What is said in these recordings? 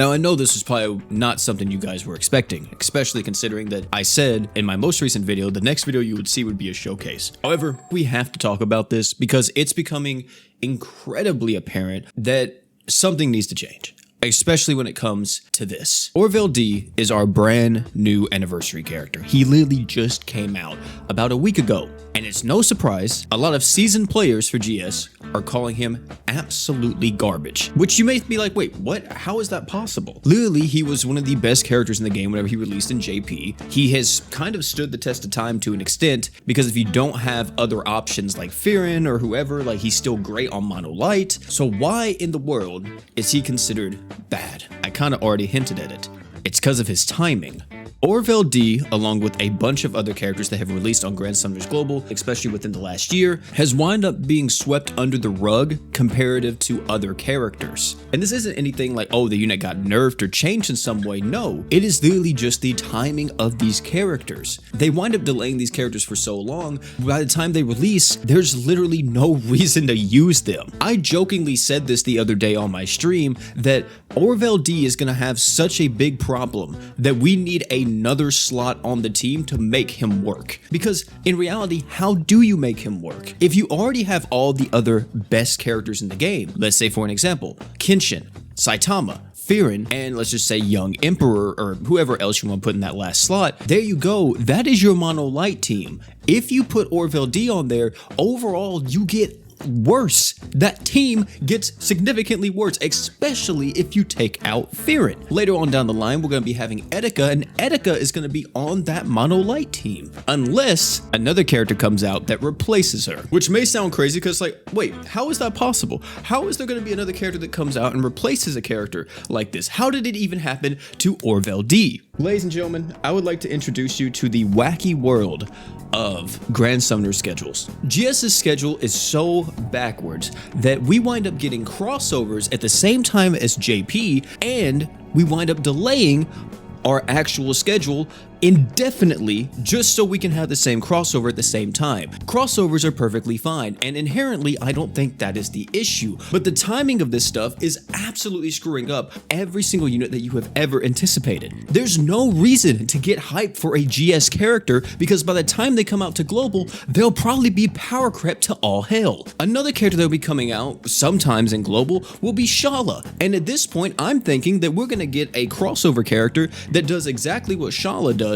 Now, I know this is probably not something you guys were expecting, especially considering that I said in my most recent video, the next video you would see would be a showcase. However, we have to talk about this because it's becoming incredibly apparent that something needs to change, especially when it comes to this. Orville D is our brand new anniversary character. He literally just came out about a week ago. And it's no surprise, a lot of seasoned players for GS are calling him absolutely garbage. Which you may be like, wait, what? How is that possible? Literally, he was one of the best characters in the game whenever he released in JP. He has kind of stood the test of time to an extent, because if you don't have other options like Fearin or whoever, like he's still great on Mono Light. So why in the world is he considered bad? I kind of already hinted at it. It's because of his timing. Orville D, along with a bunch of other characters that have released on Grand Summoners Global, especially within the last year, has wound up being swept under the rug comparative to other characters. And this isn't anything like, oh, the unit got nerfed or changed in some way. No, it is literally just the timing of these characters. They wind up delaying these characters for so long, by the time they release, there's literally no reason to use them. I jokingly said this the other day on my stream, that Orville D is going to have such a big problem that we need another slot on the team to make him work. Because in reality, how do you make him work? If you already have all the other best characters in the game, let's say for an example, Kenshin, Saitama, Fearin, and let's just say Young Emperor or whoever else you want to put in that last slot, there you go. That is your Mono Light team. If you put Orville D on there, overall you get worse. That team gets significantly worse, especially if you take out Fearin. Later on down the line, we're going to be having Etika, and Etika is going to be on that Mono Light team, unless another character comes out that replaces her, which may sound crazy because like, wait, how is that possible? How is there going to be another character that comes out and replaces a character like this? How did it even happen to Orville D? Ladies and gentlemen, I would like to introduce you to the wacky world of Grand Summoner schedules. GS's schedule is so backwards that we wind up getting crossovers at the same time as JP, and we wind up delaying our actual schedule indefinitely just so we can have the same crossover at the same time. Crossovers are perfectly fine, and inherently I don't think that is the issue, but the timing of this stuff is absolutely screwing up every single unit that you have ever anticipated. There's no reason to get hyped for a GS character, because by the time they come out to global, they'll probably be power crept to all hell. Another character that will be coming out sometimes in global will be Shala, and at this point I'm thinking that we're gonna get a crossover character that does exactly what Shala does,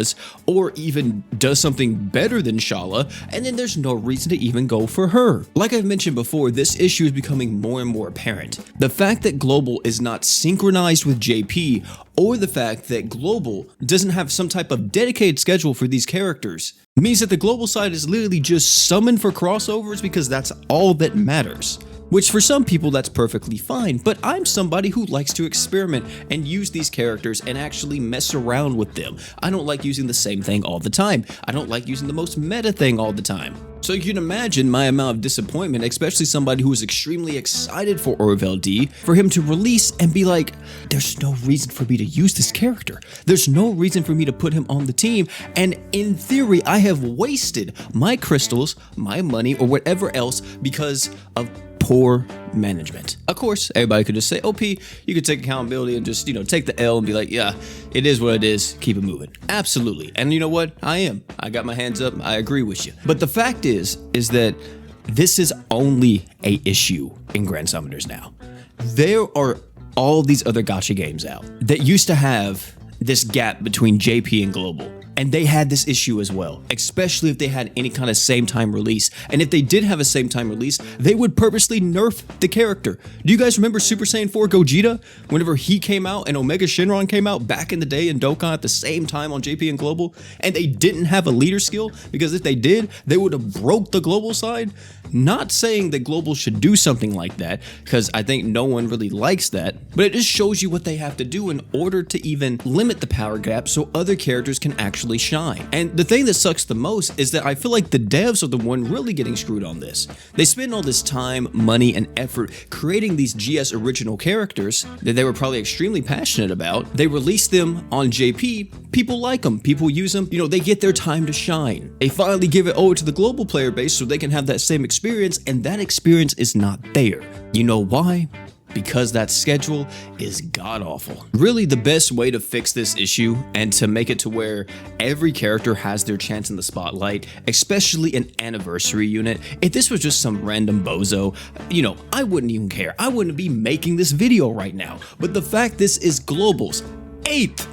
or even does something better than Shala, and then there's no reason to even go for her. Like I've mentioned before, this issue is becoming more and more apparent. The fact that global is not synchronized with JP, or the fact that global doesn't have some type of dedicated schedule for these characters, means that the global side is literally just summoned for crossovers because that's all that matters. Which for some people that's perfectly fine, but I'm somebody who likes to experiment and use these characters and actually mess around with them. I don't like using the same thing all the time. I don't like using the most meta thing all the time. So you can imagine my amount of disappointment, especially somebody who is extremely excited for Orville D, for him to release and be like, there's no reason for me to use this character. There's no reason for me to put him on the team, and in theory I have wasted my crystals, my money, or whatever else because of poor management. Of course, everybody could just say, OP, you could take accountability and just, take the L and be like, yeah, it is what it is, keep it moving. Absolutely. And you know what? I got my hands up, I agree with you. But the fact is that this is only a issue in Grand Summoners now. There are all these other gacha games out that used to have this gap between JP and global. And they had this issue as well, especially if they had any kind of same time release. And if they did have a same time release, they would purposely nerf the character. Do you guys remember Super Saiyan 4 Gogeta? Whenever he came out and Omega Shenron came out back in the day in Dokkan at the same time on JP and Global, and they didn't have a leader skill, because if they did, they would have broke the global side. Not saying that global should do something like that, because I think no one really likes that, but it just shows you what they have to do in order to even limit the power gap so other characters can actually shine. And the thing that sucks the most is that I feel like the devs are the one really getting screwed on this. They spend all this time, money, and effort creating these GS original characters that they were probably extremely passionate about. They release them on JP, people like them, people use them, they get their time to shine. They finally give it over to the global player base so they can have that same experience, and that experience is not there. You know why? because that schedule is god-awful. Really, the best way to fix this issue and to make it to where every character has their chance in the spotlight, especially an anniversary unit, if this was just some random bozo, you know, I wouldn't even care. I wouldn't be making this video right now. But the fact this is Global's 8th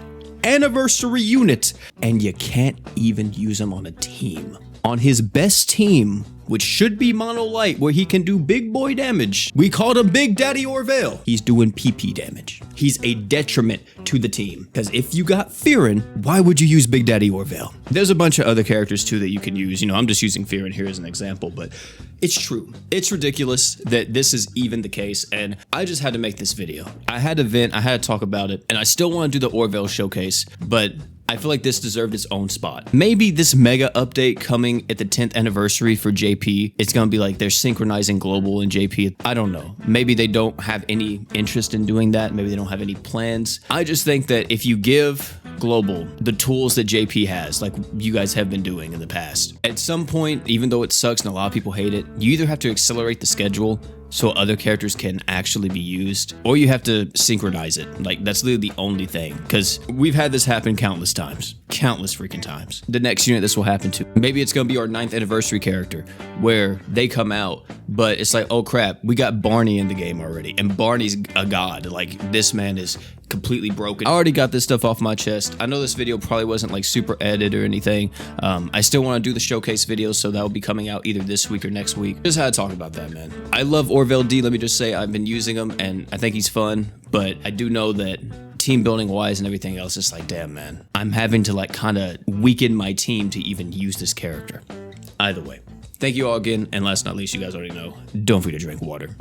anniversary unit, and you can't even use him on a team. On his best team, which should be Mono Light, where he can do big boy damage. We called him Big Daddy Orville. He's doing PP damage. He's a detriment to the team. Because if you got Fearin, why would you use Big Daddy Orville? There's a bunch of other characters too that you can use. You know, I'm just using Fearin here as an example, but it's true. It's ridiculous that this is even the case, and I just had to make this video. I had to vent, I had to talk about it, and I still want to do the Orville showcase, but I feel like this deserved its own spot. Maybe this mega update coming at the 10th anniversary for JP, it's gonna be like they're synchronizing Global and JP. I don't know. Maybe they don't have any interest in doing that. Maybe they don't have any plans. I just think that if you give Global the tools that JP has, like you guys have been doing in the past, at some point, even though it sucks and a lot of people hate it, you either have to accelerate the schedule so other characters can actually be used, or you have to synchronize it. Like, that's literally the only thing, because we've had this happen countless times. Countless freaking times. The next unit this will happen to. Maybe it's gonna be our 9th anniversary character, where they come out, but it's like, oh crap, we got Barney in the game already, and Barney's a god. Like, this man is completely broken. I already got this stuff off my chest. I know this video probably wasn't like super edited or anything. I still want to do the showcase videos, so that will be coming out either this week or next week. Just had to talk about that, man. I love Orville D. Let me just say, I've been using him and I think he's fun, but I do know that team building wise and everything else, it's like, damn, man, I'm having to like kind of weaken my team to even use this character. Either way, thank you all again, and last but not least, you guys already know, don't forget to drink water.